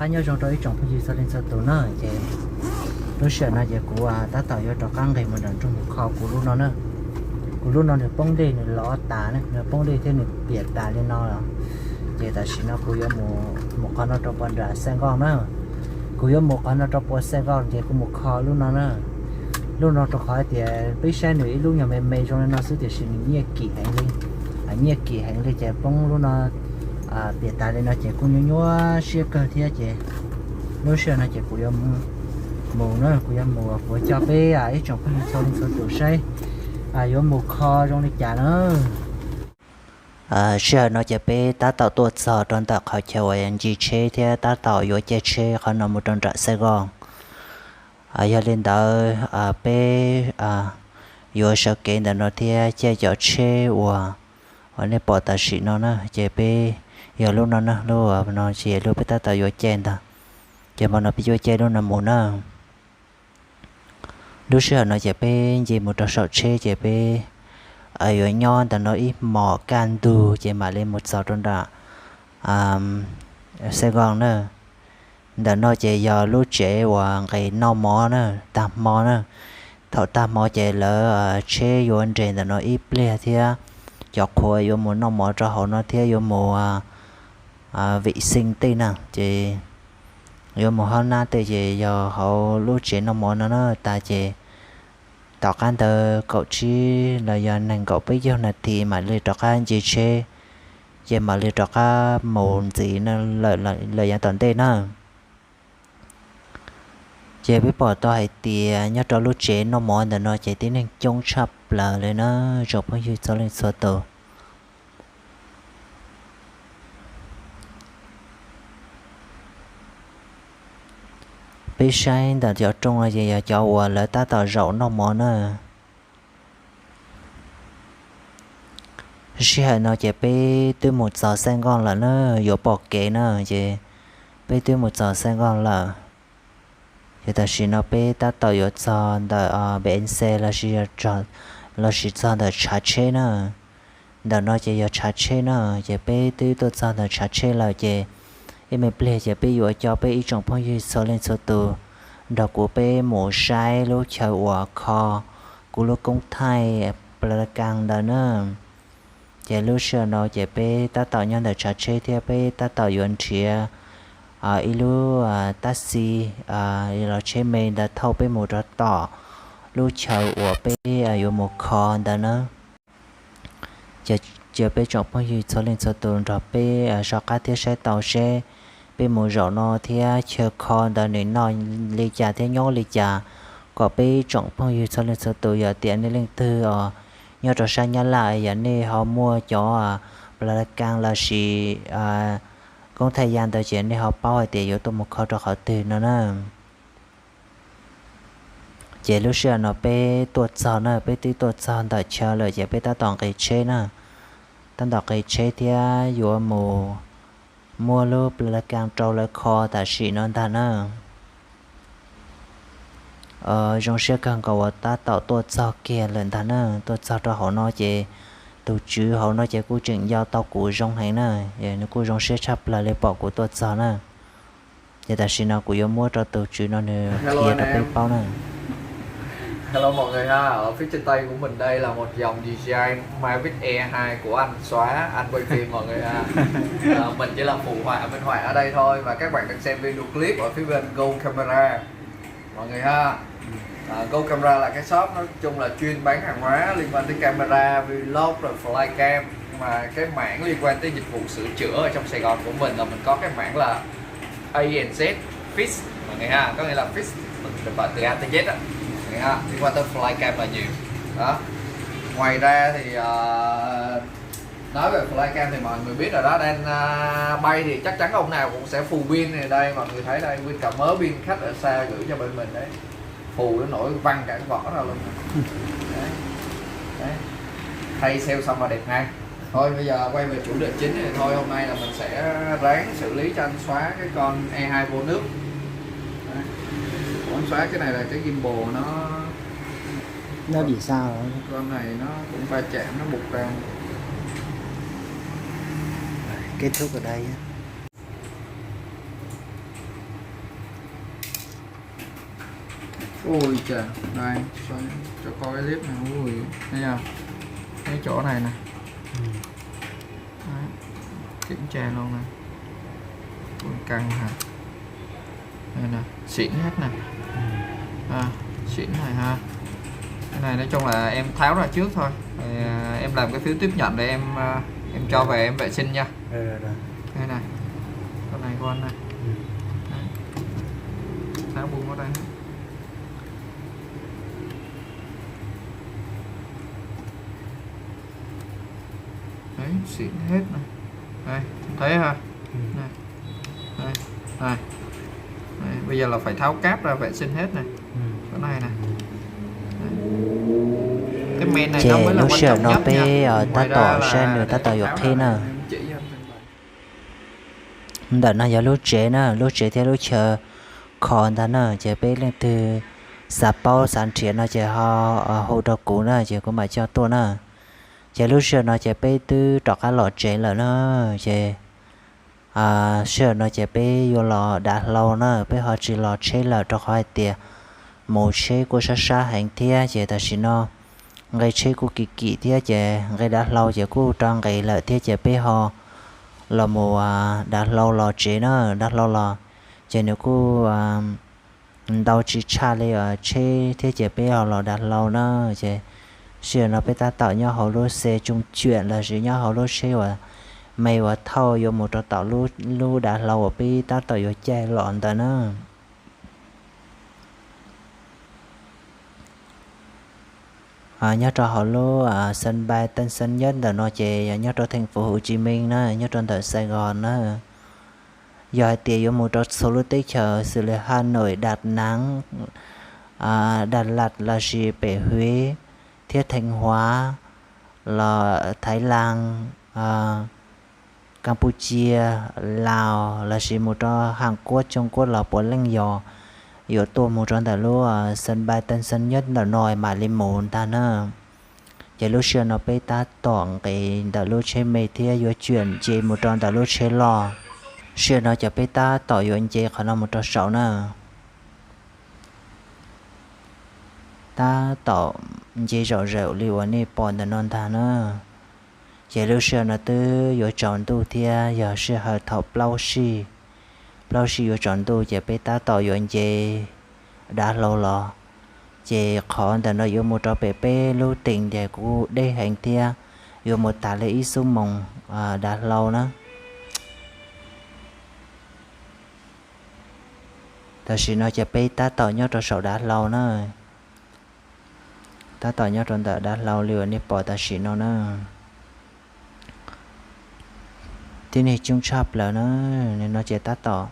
anh nhớ trong đấy trong cái gì sao lên sao tụi nó chị lúc xưa nó giờ của ta tạo cho trò căng thì mình đang trong một kho của lúc nó được bông đi được ló tà nữa được bông đi thế được biệt tà lên nó rồi chị ta chỉ nó của một con nó trong con đã sen con nữa của một con nó trong con sen con chị của một kho lúc nó trong khỏi thì bây giờ nữa lúc nhà mày trong nó sẽ thì xin nhẹ kỳ hành lên chị bông lúc nó biệt tà lên nó chị cũng nhớ xưa cơ thì chị lúc xưa nó chị của mù nó của mù của cho bé ấy trong cái sau lên số tuổi say vô mù kho trong đi chả nữa xưa nó chỉ bé ta tạo tuột sò trong tạo họ chèo anh chị chế thì ta tạo vô chế họ nằm một trong trại Sài Gòn giờ lên đó bé vô sợ kiện là nó thì chế cho chế và nên bỏ tài sĩ nó chỉ bé giờ lúc nó chỉ lúc bé ta tạo vô chế ta chỉ mà nó bị vô chế lúc nó muốn lúc xưa nó chỉ bé gì một trò sọt chế chỉ bé ở nhon ta nó ít mỏ can đu chỉ mà lên một sọt trong đó Sài Gòn nữa đã nó chỉ giờ lúc chế và cái nọ mỏ nữa tạm mỏ nữa thọ tạm mỏ chỉ lỡ chế vô anh trên ta nó ít ple thì chọc khôi vô một nọ mỏ cho họ nó thì vô một vệ sinh tên nào chỉ vô một hôm nay thì chỉ giờ họ lúc chế nọ mỏ nó ta chỉ tao can tờ cậu chi là giờ nàng cậu bây giờ là thì mà lấy trò can gì chê giờ mà lấy trò cá mồn gì nó lời nhà toàn tên nữa giờ biết bỏ tôi thì nhớ cho lúc chế nó mòn là nó chạy tiến hành chống chập là lên nó chụp bao nhiêu cho lên số tờ bây giờ đã cho trong là gì cho là ta tạo rậu nó món nữa sẽ nó chỉ bây từ một giờ sang con là nó vô bỏ kế nữa chỉ bây từ một giờ sang con là thì ta chỉ nó bây ta tạo vô giờ đã bên xe là chỉ cho là chỉ cho đã trả chế nữa đã nó chỉ cho trả chế nữa chỉ bây từ tôi cho đã trả chế là chỉ em mới play chỉ bây giờ cho bây trong phong như số lên số từ đầu của bây mổ sai lúc chờ quả kho của lúc công thay là càng đó nữa chỉ lúc xưa nó chỉ bây ta tạo nhân để trả chế thì bây ta tạo yuan chia ilu taxi là chế mình đã thâu bây một rất tỏ lúc chờ quả bây ở một kho đó nữa chỉ bây trong phong như số lên số từ rồi bây sau các thiết sẽ tàu xe bên một rổ nó thì chờ con đã nên nói lý trả thế nhau lý trả có bên trọng phong như sau lên sau từ giờ tiền lên từ nhớ trò sang nhớ lại giờ này họ mua cho là càng là gì công thời gian tới chuyện này họ bao tiền yếu tố một kho cho họ tiền nữa nè chỉ lúc xưa nó bên tuột sao nè bên tí tuột sao đã chờ lời chỉ bên ta toàn cái chế nè ta đọc cái chế thì yếu mua lúc là càng trâu lại kho ta chỉ non ta nữa trong xe càng cầu ta tạo tuột sao kia lên ta nữa tuột sao cho họ nói chị tụ chứ họ nói chị cố trình giao tao của trong hành nữa vậy nó cố trong xe chắp là lấy bỏ của tuột sao nữa vậy ta chỉ nào của yêu mua cho tụ chứ nó nữa kia ta bị bao nữa. Hello mọi người ha, ở phía trên tay của mình đây là một dòng DJI Mavic Air 2 của anh Xóa, anh quay phim mọi người ha. Mình chỉ là phụ họa minh họa ở đây thôi và các bạn đang xem video clip ở phía bên Go Camera mọi người ha. Go Camera là cái shop nói chung là chuyên bán hàng hóa liên quan tới camera, vlog rồi flycam, mà cái mảng liên quan tới dịch vụ sửa chữa ở trong Sài Gòn của mình là mình có cái mảng là ANZ Fix mọi người ha, có nghĩa là Fix từ A tới Z á. Liên quan tới flycam là nhiều đó. Ngoài ra thì nói về flycam thì mọi người biết rồi đó, đang bay thì chắc chắn ông nào cũng sẽ phù pin này. Đây mọi người thấy đây, pin cả mớ pin khách ở xa gửi cho bên mình đấy, phù nó nổi văng cả cái vỏ ra luôn đấy. Đấy. Thay sale xong là đẹp ngay. Thôi bây giờ quay về chủ đề chính thì thôi, hôm nay là mình sẽ ráng xử lý cho anh Xóa cái con E2 vô nước. Anh Xóa cái này là cái gimbal nó bị sao rồi? Con này nó cũng va chạm, nó bục ra. Kết thúc ở đây. Ui trời, đây cho coi cái clip này. Ui, thấy chưa? Cái chỗ này nè. Đấy. Kiểm tra luôn nè. Ui, căng hả? Đây nè, xịn hết nè. Xịn này ha. Cái này nói chung là em tháo ra trước thôi. Rồi, em làm cái phiếu tiếp nhận để em cho về em vệ sinh nha. Rồi. Đây này, con này của anh này. Tháo buông ở đây. Đấy, xịn hết này. Đây, thấy ha. Này. Đây, đây. Đấy, bây giờ là phải tháo cáp ra vệ sinh hết này. Cái này nè. Cái men này nó mới là quan trọng nhất nha. Ta tỏ sen rồi ta tỏ dọc khi nè. Đợt này giờ lúc chế thì lúc chờ còn ta nè chế bé lên từ sạp bao sản triển nó chế họ hồ đồ cũ nè chế có mà cho tôi nè chế lúc xưa nó chế bé từ trọ cá lọ chế là nó chế xưa nó chế bé vô lò đã lâu nè bé họ chỉ lò chế là trọ khỏi tiền một chế của sa hành thia chế ta xin nó ngay chế của kỳ thia chế ngay đã lâu chế của trang cái lợi thia chế bé họ là một đã lâu lò chế nó đã lâu lò chế nếu cô đau chỉ cha lấy ở chế thế chế bé họ là đã lâu nó chế xưa nó bé ta tạo nhau họ lối xe chung chuyện là gì nhau họ lối xe và mày và thâu vô một trò tạo lu đã lâu ở bên ta tạo vô che lọn ta nó nhớ trò họ lô sân bay Tân Sơn Nhất là nó chế nhớ trò thành phố Hồ Chí Minh nó nhớ trò tại Sài Gòn nó giờ tiền vô một trò số lưu tích chờ xử lý Hà Nội Đạt Nắng Đà Lạt là gì Bể Huế Thiết Thanh Hóa là Thái Lan Campuchia Lào là gì một trò Hàn Quốc Trung Quốc là bốn lăng giò yếu tố một trong tại lúc sân bay Tân Sơn Nhất là nồi mà lên mồn ta nữa giờ lúc xưa nó被ta tỏng cái tại lúc chơi mê thia yếu chuyển chỉ một trong tại lúc chơi lò xưa nóจะ被ta tỏ yếu anh chế khả năng một trong sáu nữa ta tỏ chế rõ rệu liều anh ấy bọn non ta nữa giờ lúc xưa nó tư yếu chọn tu thia giờ xưa hợp thọ plau xì yếu chọn tu giờ被ta tỏ yếu anh chế đã lâu lò chế khóแต่nó yếu một trò bể bê lưu tình để cô đây hành thia yếu một tả lệ ý xung mong đã lâu nữa ta chỉ nói cho bê ta tỏ nhau trò sầu đã lâu nữa ta tỏ nhau trò đã lâu liều này bỏ ta chỉ nó nữa thì này chung chập là nó nên nó chế ta tỏ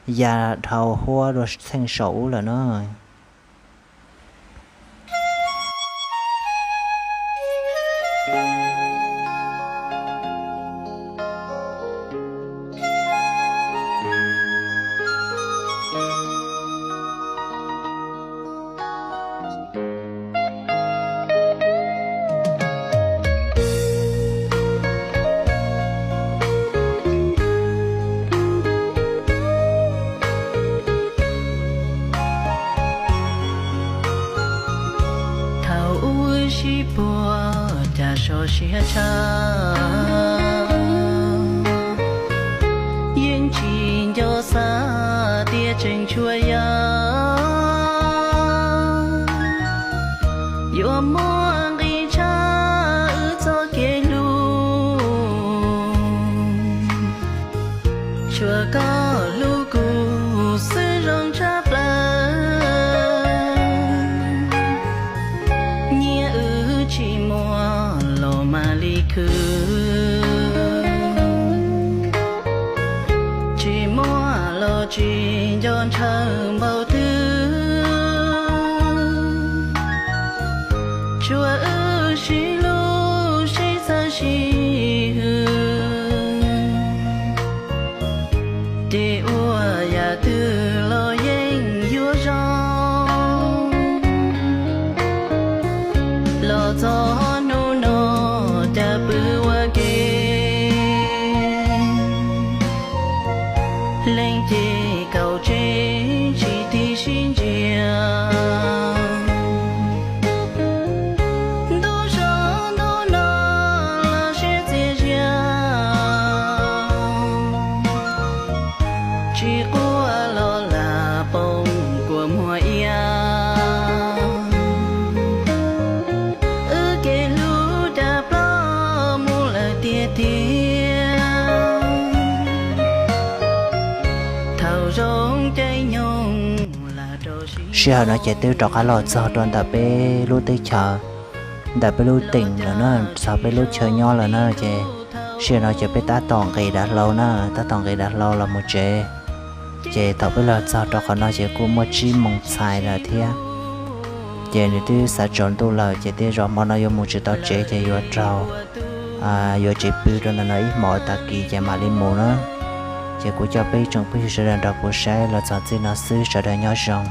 và thầu hoa rồi thành sổ là nó yên chỉ cho xa tia trình chua ya yo mua đi cha cho kê lu chua có lu cu sư rong chắp la nhia chỉ mua lo mà li khứ chỉ dọn thơm bao thứ chúa ơi chỉ lu chỉ sa chỉ hư để ua ya từ lo yên yêu rong lo cho nu no đã bự qua lên thì cầu chế chỉ tí xin chia xe nó chạy tiêu trọ cá lò cho toàn đã bé lúc tới chờ đã bé lúc tỉnh là nó sao bé lúc chơi nhau là nó chị xe nó chạy bé ta toàn cây đã lâu nó ta toàn cây đã lâu là một chị thọ bé là sao trọ cá nó chị cũng một chi mong xài là thế chị này tôi sẽ chọn tôi là chị tôi rồi mà nó yêu một chị tao chị yêu trâu yêu chị bự rồi nó nói mọi ta kỳ chị mà lên mù nữa chị cũng cho bé trong bé sẽ đàn đọc của sẽ là sao chị nó xứ sẽ đàn nhỏ rong